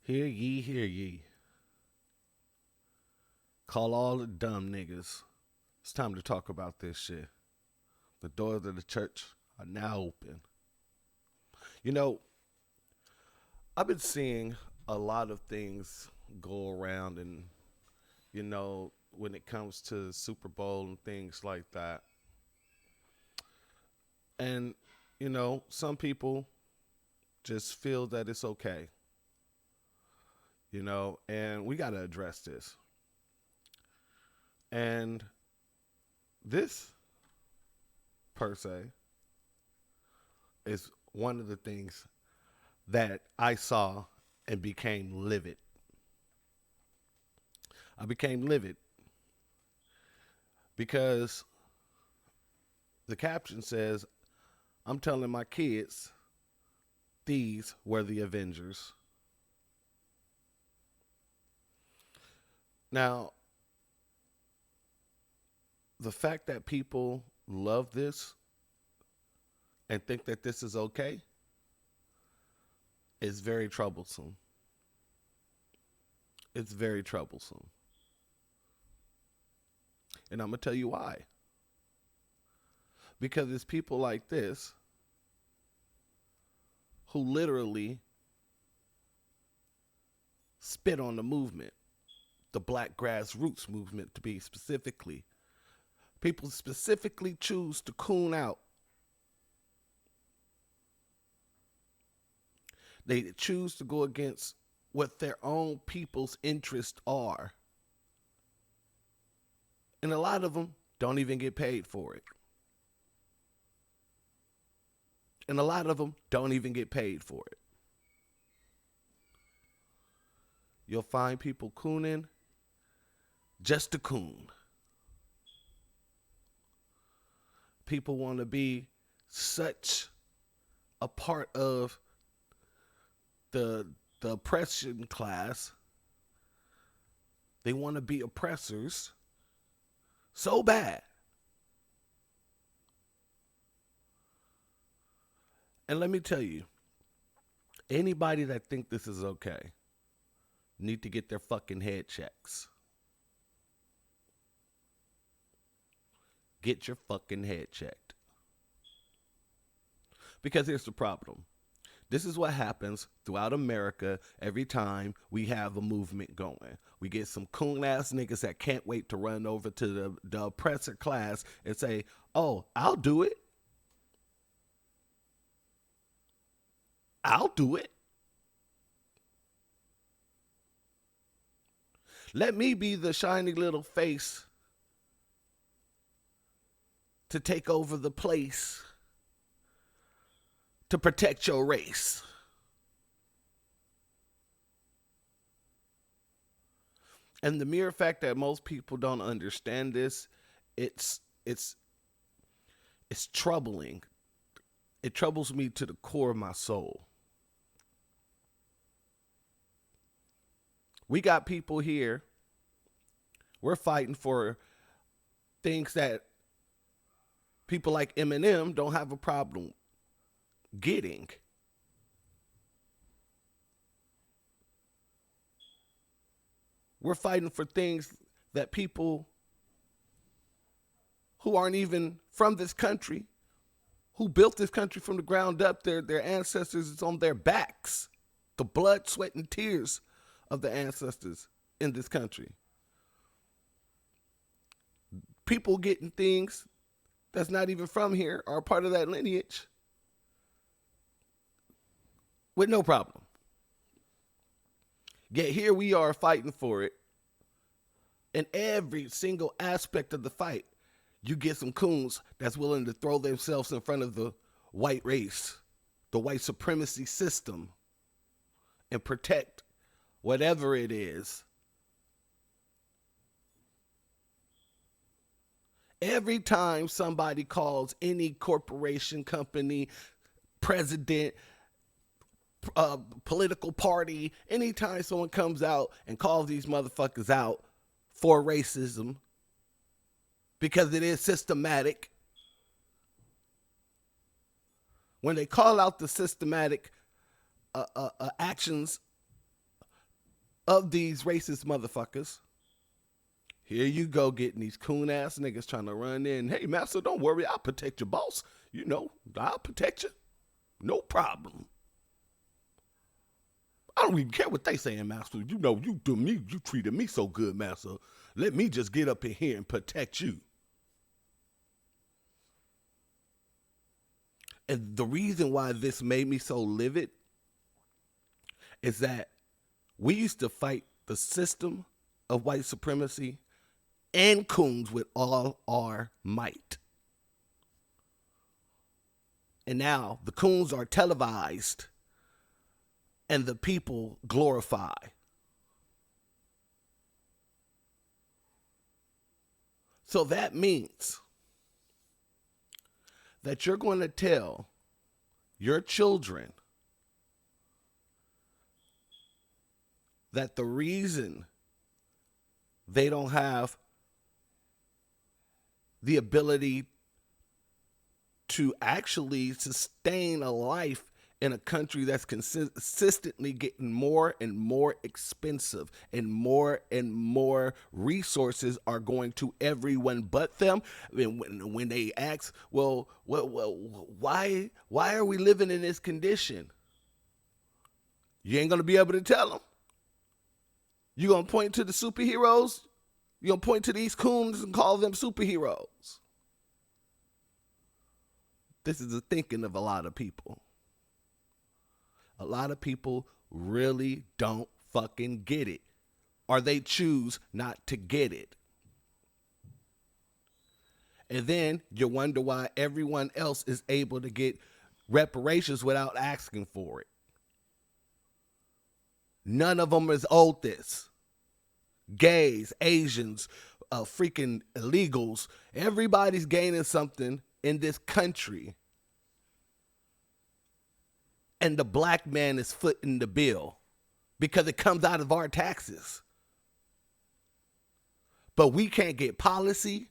Hear ye, hear ye. Call all the dumb niggas. It's time to talk about this shit. The doors of the church are now open. You know, I've been seeing a lot of things go around, and, when it comes to Super Bowl and things like that. And, some people just feel that it's okay, and we got to address this. And this, per se, is one of the things that I saw and became livid. I became livid because the caption says, I'm telling my kids these were the Avengers. Now, the fact that people love this and think that this is okay is very troublesome. It's very troublesome. And I'm going to tell you why. Because it's people like this who literally spit on the movement, the black grassroots movement to be specifically. People specifically choose to coon out. They choose to go against what their own people's interests are. And a lot of them don't even get paid for it. And a lot of them don't even get paid for it. You'll find people cooning just to coon. People want to be such a part of the oppression class. They want to be oppressors so bad. And let me tell you, anybody that think this is okay need to get their fucking head checks. Get your fucking head checked. Because here's the problem. This is what happens throughout America every time we have a movement going. We get some coon ass niggas that can't wait to run over to the oppressor class and say, oh, I'll do it. I'll do it. Let me be the shiny little face to take over the place to protect your race. And the mere fact that most people don't understand this, it's troubling. It troubles me to the core of my soul. We got people here. We're fighting for things that people like Eminem don't have a problem getting. We're fighting for things that people who aren't even from this country, who built this country from the ground up, their ancestors is on their backs. The blood, sweat, and tears of the ancestors in this country. People getting things that's not even from here are part of that lineage with no problem. Yet here we are fighting for it. In every single aspect of the fight, you get some coons that's willing to throw themselves in front of the white race, the white supremacy system, and protect whatever it is. Every time somebody calls any corporation, company, president, political party, anytime someone comes out and calls these motherfuckers out for racism, because it is systematic, when they call out the systematic actions of these racist motherfuckers. Here you go getting these coon ass niggas trying to run in. Hey, master, don't worry. I'll protect your boss. You know, I'll protect you. No problem. I don't even care what they saying, master. You know, you treated me so good, master. Let me just get up in here and protect you. And the reason why this made me so livid is that we used to fight the system of white supremacy and coons with all our might. And now the coons are televised and the people glorify. So that means that you're going to tell your children that the reason they don't have the ability to actually sustain a life in a country that's consistently getting more and more expensive and more resources are going to everyone but them. I mean, when they ask, well, why are we living in this condition? You ain't going to be able to tell them. You going to point to the superheroes? You going to point to these coons and call them superheroes? This is the thinking of a lot of people. A lot of people really don't fucking get it, or they choose not to get it. And then you wonder why everyone else is able to get reparations without asking for it. None of them is owed this. Gays, Asians, freaking illegals, everybody's gaining something in this country. And the black man is footing the bill because it comes out of our taxes. But we can't get policy.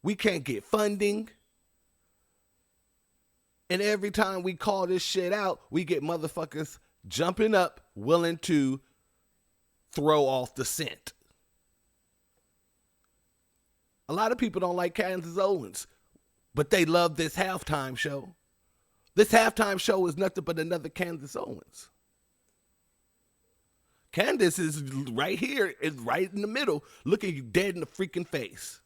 We can't get funding. And every time we call this shit out, we get motherfuckers jumping up, willing to throw off the scent. A lot of people don't like Candace Owens, but they love this halftime show. This halftime show is nothing but another Candace Owens. Candace is right here, is right in the middle, looking you dead in the freaking face.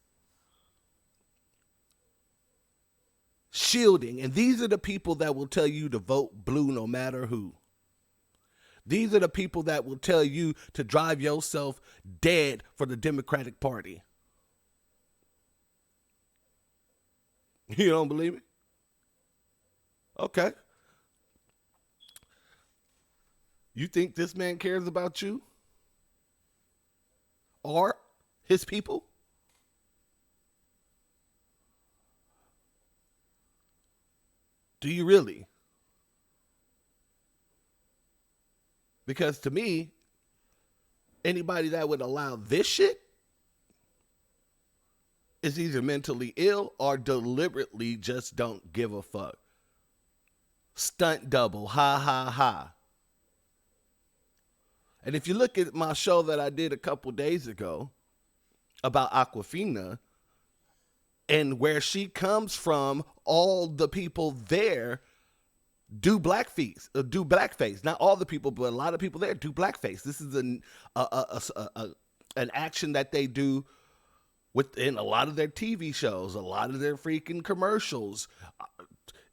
Shielding. And these are the people that will tell you to vote blue no matter who. These are the people that will tell you to drive yourself dead for the Democratic Party. You don't believe me? Okay. You think this man cares about you? Or his people? Do you really? Because to me, anybody that would allow this shit is either mentally ill or deliberately just don't give a fuck. Stunt double, ha ha ha. And if you look at my show that I did a couple days ago about Aquafina and where she comes from, all the people there do blackface. Not all the people, but a lot of people there do blackface. This is an action that they do within a lot of their TV shows, a lot of their freaking commercials.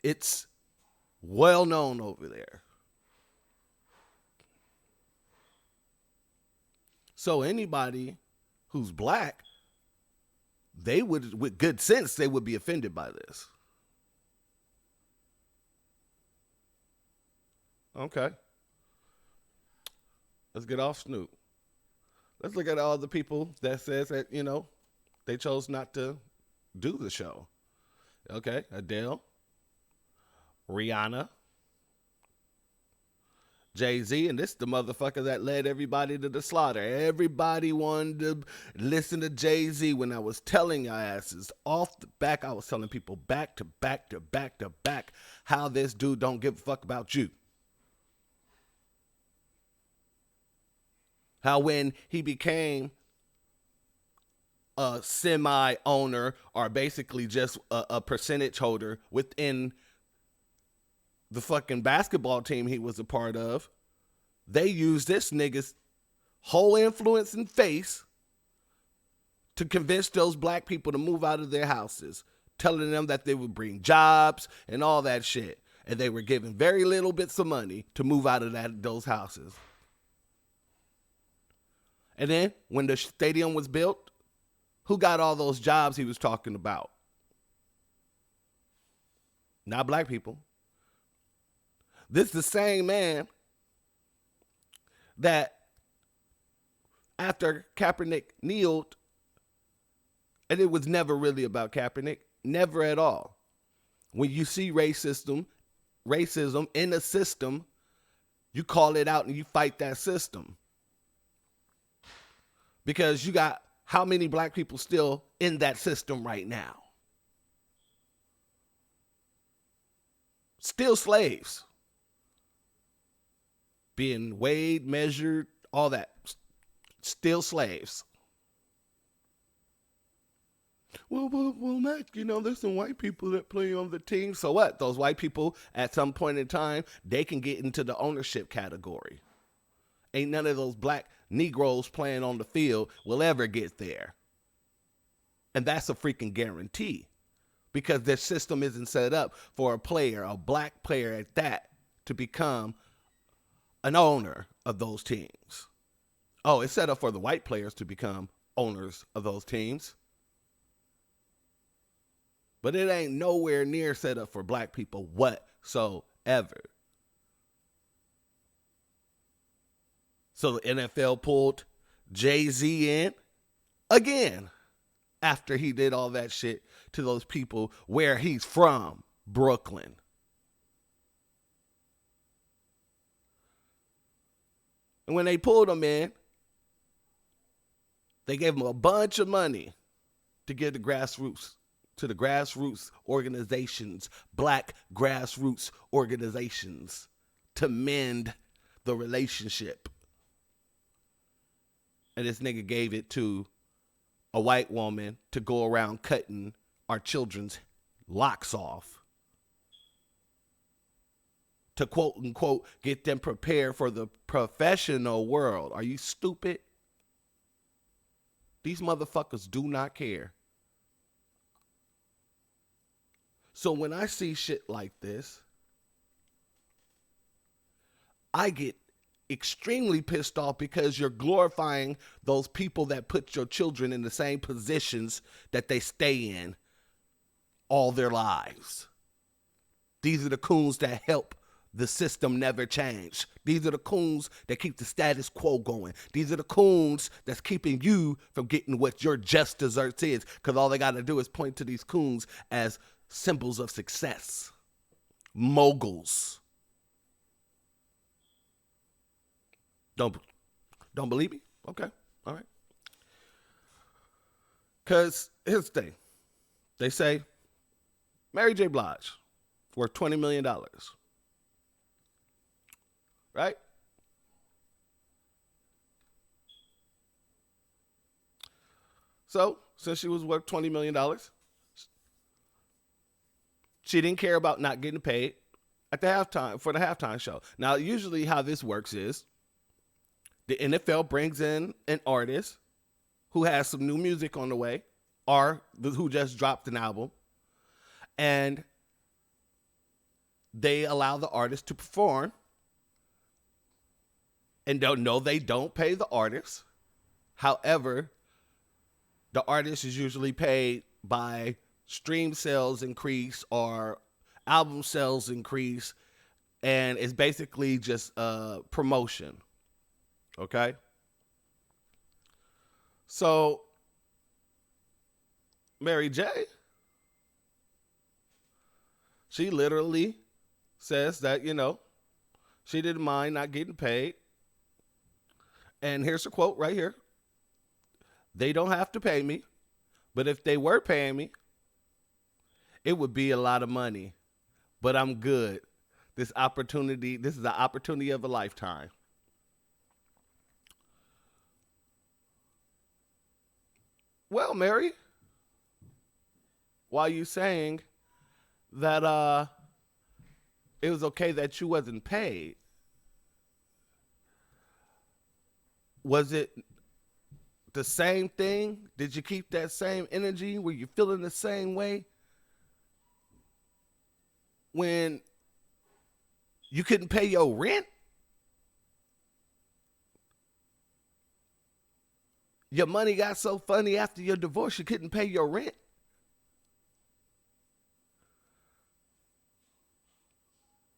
It's well known over there. So anybody who's black, they would, with good sense, they would be offended by this. Okay. Let's get off Snoop. Let's look at all the people that says that, you know, they chose not to do the show. Okay. Adele, Rihanna, Jay-Z, and this the motherfucker that led everybody to the slaughter. Everybody wanted to listen to Jay-Z when I was telling your asses off the back. I was telling people back to back to back to back how this dude don't give a fuck about you. How when he became a semi-owner or basically just a percentage holder within the fucking basketball team he was a part of, they used this nigga's whole influence and face to convince those black people to move out of their houses, telling them that they would bring jobs and all that shit. And they were given very little bits of money to move out of those houses. And then when the stadium was built, who got all those jobs he was talking about? Not black people. This is the same man that after Kaepernick kneeled, and it was never really about Kaepernick, never at all. When you see racism in a system, you call it out and you fight that system. Because you got how many black people still in that system right now? Still slaves. Being weighed, measured, all that. Still slaves. Well, Mac, there's some white people that play on the team. So what? Those white people, at some point in time, they can get into the ownership category. Ain't none of those black Negroes playing on the field will ever get there. And that's a freaking guarantee. Because their system isn't set up for a black player at that, to become an owner of those teams. Oh, it's set up for the white players to become owners of those teams. But it ain't nowhere near set up for black people whatsoever. So the NFL pulled Jay-Z in again after he did all that shit to those people where he's from, Brooklyn. And when they pulled him in, they gave him a bunch of money to get the grassroots organizations, black grassroots organizations, to mend the relationship. And this nigga gave it to a white woman to go around cutting our children's locks off, to quote unquote get them prepared for the professional world. Are you stupid? These motherfuckers do not care. So when I see shit like this, I get extremely pissed off, because you're glorifying those people that put your children in the same positions that they stay in all their lives. These are the coons that help the system never change. These are the coons that keep the status quo going. These are the coons that's keeping you from getting what your just desserts is, because all they got to do is point to these coons as symbols of success. Moguls. Don't believe me? Okay. All right. Because here's the thing. They say Mary J. Blige worth $20 million. Right? So, since she was worth $20 million, she didn't care about not getting paid at the halftime, for the halftime show. Now, usually how this works is the NFL brings in an artist who has some new music on the way, or who just dropped an album, and they allow the artist to perform, and they don't pay the artist. However, the artist is usually paid by stream sales increase or album sales increase, and it's basically just promotion. Okay? So, Mary J., she literally says that, she didn't mind not getting paid. And here's a quote right here. They don't have to pay me, but if they were paying me, it would be a lot of money. But I'm good. This is the opportunity of a lifetime. Well, Mary, why you saying that it was okay that you wasn't paid? Was it the same thing? Did you keep that same energy? Were you feeling the same way when you couldn't pay your rent? Your money got so funny after your divorce you couldn't pay your rent?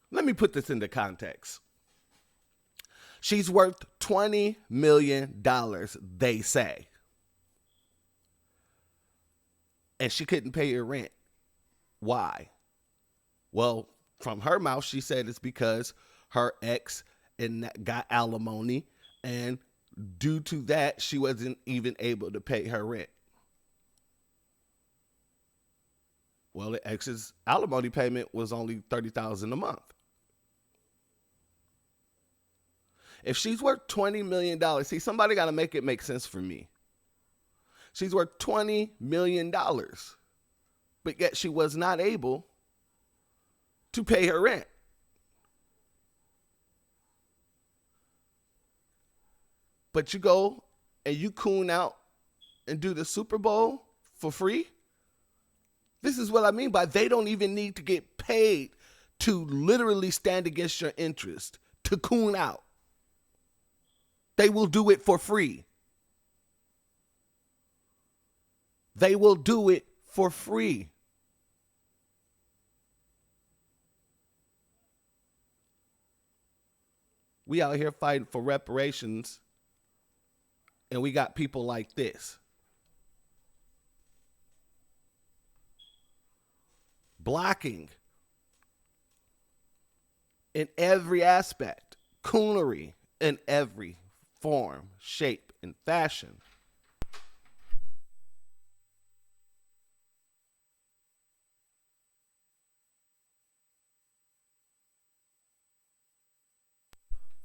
Let me put this into context. She's worth $20 million, they say. And she couldn't pay her rent. Why? Well, from her mouth, she said it's because her ex got alimony, and due to that, she wasn't even able to pay her rent. Well, the ex's alimony payment was only $30,000 a month. If she's worth $20 million, see, somebody got to make it make sense for me. She's worth $20 million, but yet she was not able to pay her rent. But you go and you coon out and do the Super Bowl for free? This is what I mean by they don't even need to get paid to literally stand against your interest, to coon out. They will do it for free. They will do it for free. We out here fighting for reparations, and we got people like this. Blocking in every aspect, coonery in every form, shape, and fashion.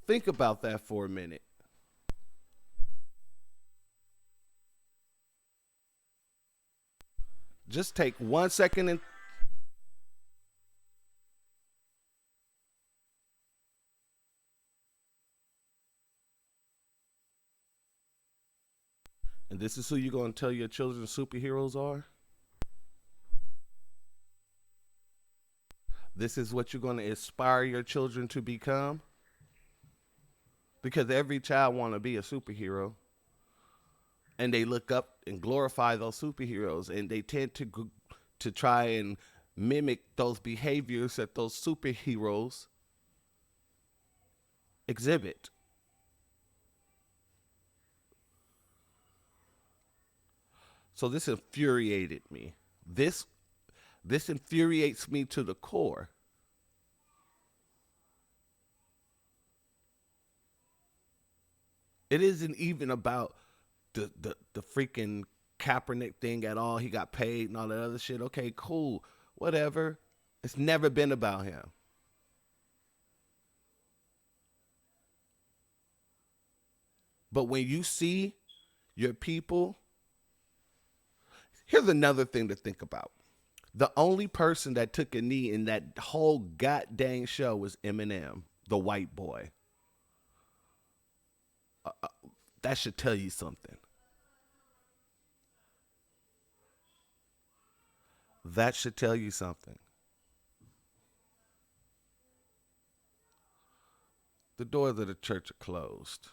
Think about that for a minute. Just take 1 second and this is who you're going to tell your children superheroes are? This is what you're going to inspire your children to become? Because every child want to be a superhero, and they look up and glorify those superheroes, and they tend to try and mimic those behaviors that those superheroes exhibit. So this infuriated me. This infuriates me to the core. It isn't even about the freaking Kaepernick thing at all. He got paid and all that other shit. Okay, cool. Whatever. It's never been about him. But when you see your people, here's another thing to think about. The only person that took a knee in that whole goddamn show was Eminem, the white boy. That should tell you something. That should tell you something. The doors of the church are closed.